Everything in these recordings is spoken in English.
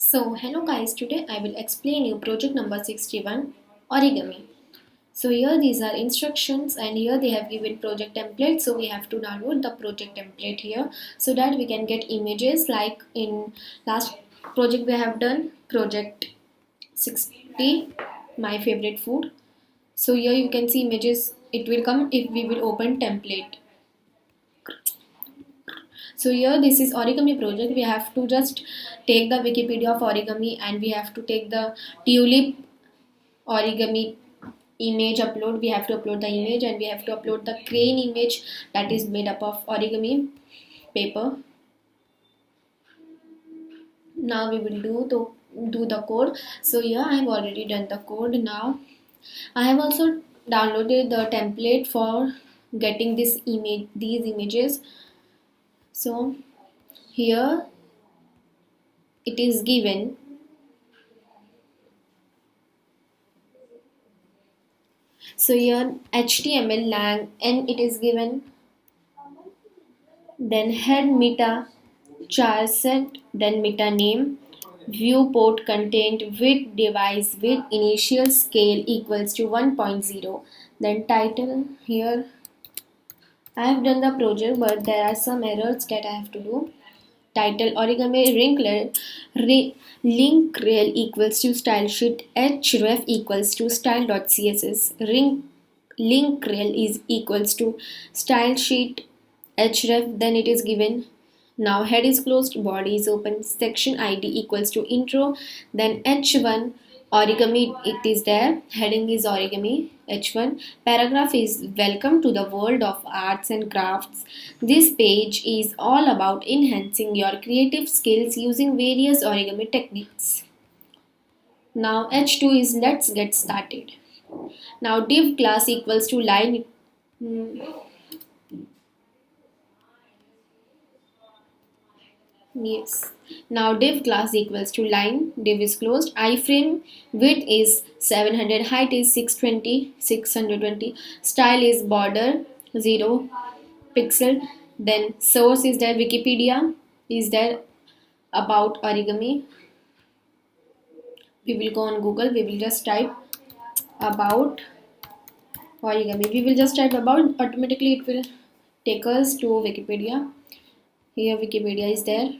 So hello guys, today I will explain you project number 61 origami. So here these are instructions and here they have given project template, so we have to download the project template here so that we can get images like in last project we have done project 60 my favorite food. So here you can see images, it will come if we will open template. So here this is origami project. We have to just take the Wikipedia of origami and we have to take the tulip origami image upload. We have to upload the image and we have to upload the crane image that is made up of origami paper. Now we will do the code. So here I have already done the code. Now I have also downloaded the template for getting these images. So here it is given. So here HTML lang and it is given, then head meta char set, then meta name, viewport content with device with initial scale equals to 1.0, then title. Here I have done the project but there are some errors that I have to do. Title origami link rel equals to style sheet href equals to style.css link rel is equals to style sheet href, then it is given. Now head is closed, body is open, section id equals to intro, then h1 origami it is there, heading is origami h1, paragraph is welcome to the world of arts and crafts. This page is all about enhancing your creative skills using various origami techniques. Now h2 is let's get started. Now div class equals to line. Yes. Now div class equals to line, div is closed, iframe width is 700, height is 620, style is border 0 pixel, then source is there, Wikipedia is there about origami. We will go on Google, we will just type about origami. We will just type about, automatically it will take us to Wikipedia. Here Wikipedia is there.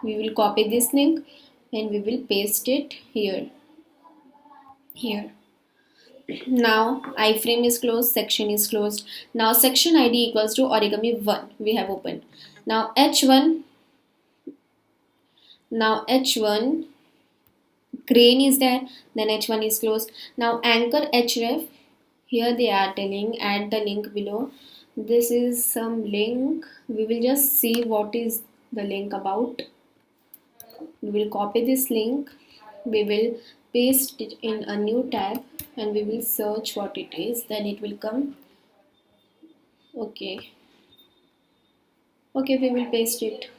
We will copy this link and we will paste it here. Now iframe is closed, section is closed. Now section id equals to origami 1 we have opened. Now h1 crane is there, then h1 is closed. Now anchor href, here they are telling add the link below. This is some link, we will just see what is the link about. We will copy this link, we will paste it in a new tab and we will search what it is, then it will come. Okay, we will paste it.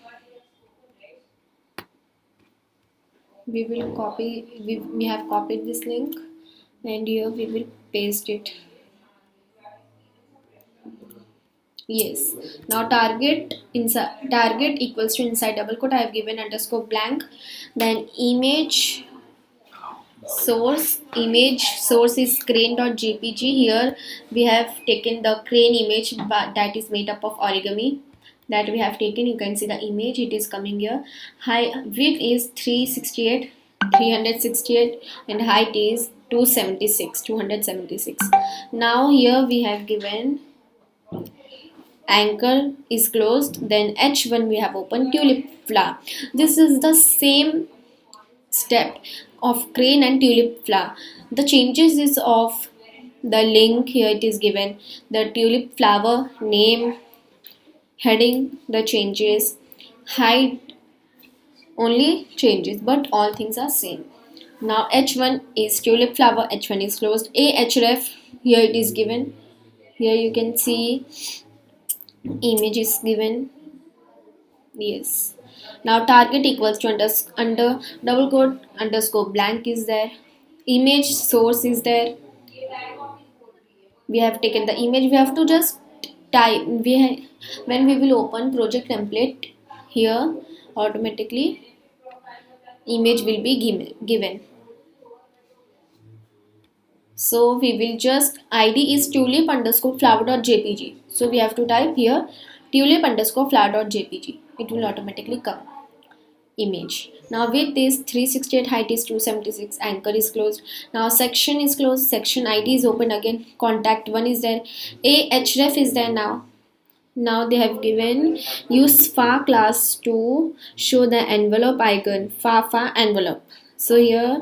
We will copy, we have copied this link and here we will paste it. Yes. Now target equals to inside double quote I have given underscore blank, then image source is crane.jpg. Here we have taken the crane image that is made up of origami that we have taken. You can see the image, it is coming here. Width is 368 and height is 276. Now here we have given anchor is closed, then h1 we have opened tulip flower. This is the same step of crane and tulip flower. The changes is of the link, here it is given the tulip flower name, heading the changes, height only changes but all things are same. Now h1 is tulip flower, h1 is closed, ahref here it is given, here you can see image is given. Yes. Now target equals to under double quote underscore blank is there, image source is there. We have taken the image, we have to just type, when we will open project template here automatically image will be given. So we will just id is tulip underscore flower.jpg. So we have to type here tulip underscore flower.jpg. It will automatically come image. Now with this 368 height is 276, anchor is closed. Now section is closed, section id is open again, contact one is there, a href is there. Now they have given use far class to show the envelope icon, far envelope. So here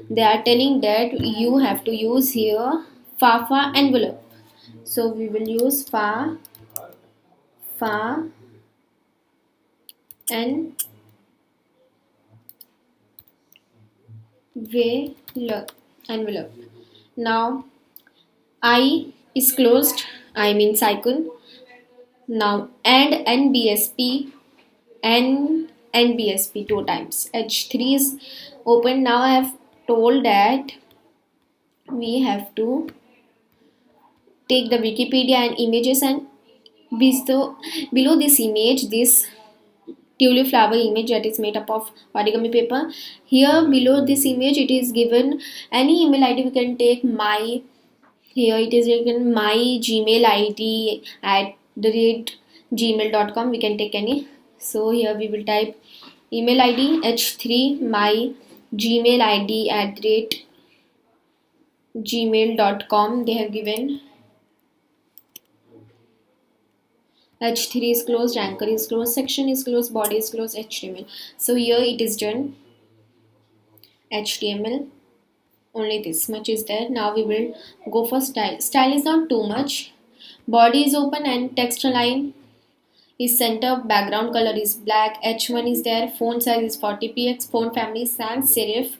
they are telling that you have to use here far envelope. So we will use far and envelope. Now I is closed, I means icon. Now add NBSP and NBSP two times. H3 is open. Now I have told that we have to take the Wikipedia and images, and below this image, this tulip flower image that is made up of origami paper. Here below this image it is given any email ID we can take. My here it is written my Gmail ID at the rate gmail.com. We can take any. So here we will type email ID h3 my Gmail ID at the rate gmail.com. They have given h3 is closed, anchor is closed, section is closed, body is closed, HTML. So here it is done. HTML only this much is there. Now we will go for style. Style is not too much. Body is open and text line is center, background color is black, h1 is there, font size is 40px, font family is sans serif,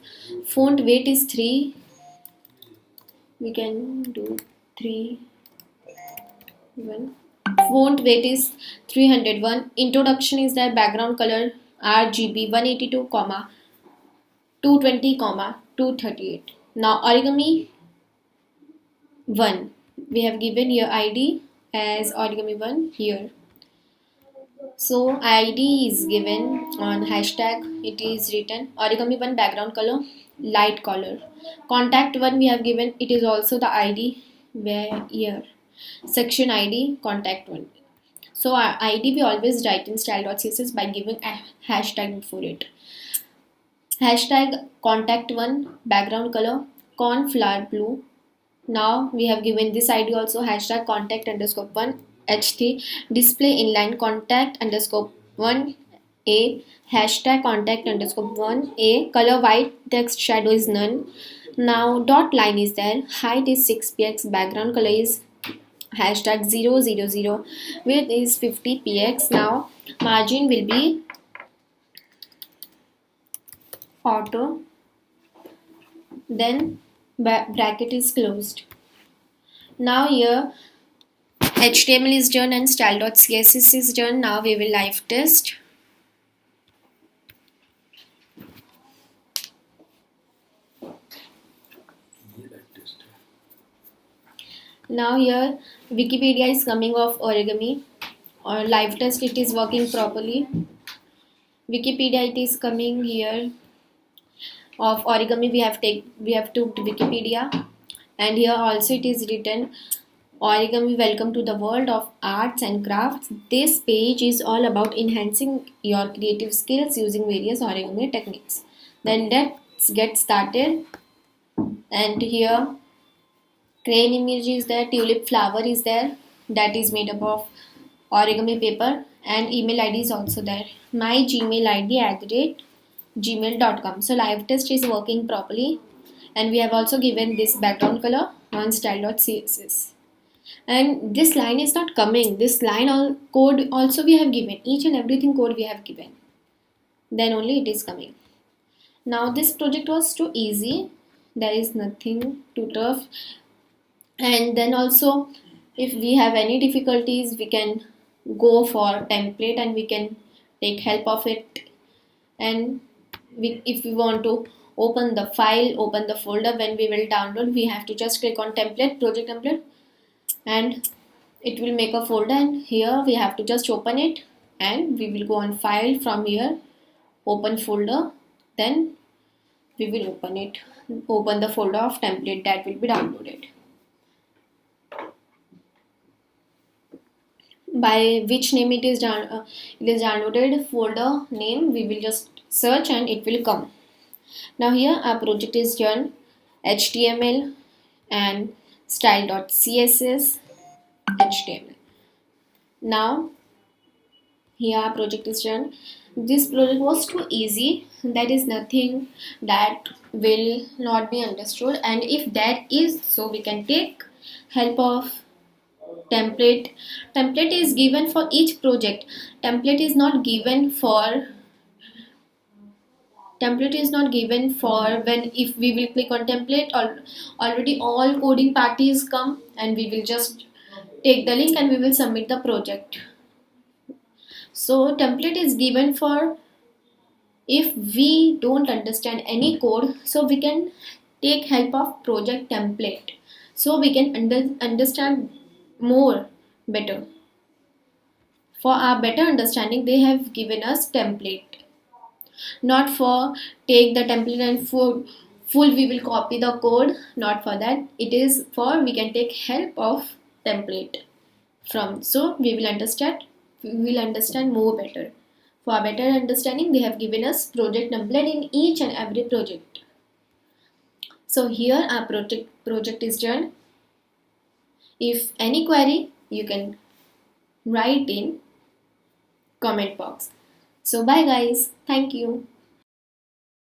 font weight is 3, we can do 3 1, font weight is 301, introduction is there, background color RGB 182 comma 220 comma 238. Now origami 1, we have given here ID as origami 1 here. So ID is given on hashtag. It is written origami 1 background color light color. Contact 1 we have given. It is also the ID where here section ID contact 1. So our ID we always write in style.css by giving a hashtag before it. Hashtag contact 1 background color cornflower blue. Now we have given this ID also hashtag contact underscore 1 ht display inline contact underscore 1 a hashtag contact underscore 1 a color white text shadow is none. Now dot line is there, height is 6px, background color is hashtag 000, width is 50px. Now margin will be auto, then bracket is closed. Now here HTML is done and style.css is done. Now we will live test. Now here Wikipedia is coming of origami or live test. It is working properly. Wikipedia it is coming here of origami. We have took Wikipedia, and here also it is written origami welcome to the world of arts and crafts. This page is all about enhancing your creative skills using various origami techniques. Then let's get started. And here crane image is there, tulip flower is there, that is made up of origami paper, and email ID is also there, my Gmail ID at the rate gmail.com. So live test is working properly, and we have also given this background color on style.css. And this line is not coming, this line all code also we have given, each and everything code we have given, then only it is coming. Now this project was too easy, there is nothing too tough. And then also if we have any difficulties we can go for template and we can take help of it. And if we want to open the file, open the folder, when we will download, we have to just click on template, project template, and it will make a folder, and here we have to just open it, and we will go on file, from here open folder, Then we will open the folder of template that will be downloaded. By which name it is downloaded, folder name we will just search and it will come. Now here our project is done, HTML and style.css HTML. Now here our project is done. This project was too easy. That is nothing that will not be understood, and if that is so, we can take help of template. Template is given for each project. Template is not given for when if we will click on template, or already all coding parties come and we will just take the link and we will submit the project. So template is given for if we don't understand any code, so we can take help of project template, so we can understand more better. For our better understanding, they have given us template, not for take the template and full we will copy the code, not for that. It is for we can take help of template from, so we will understand more better. For our better understanding, they have given us project template in each and every project. So here our project is done. If any query, you can write in comment box. So bye guys, thank you.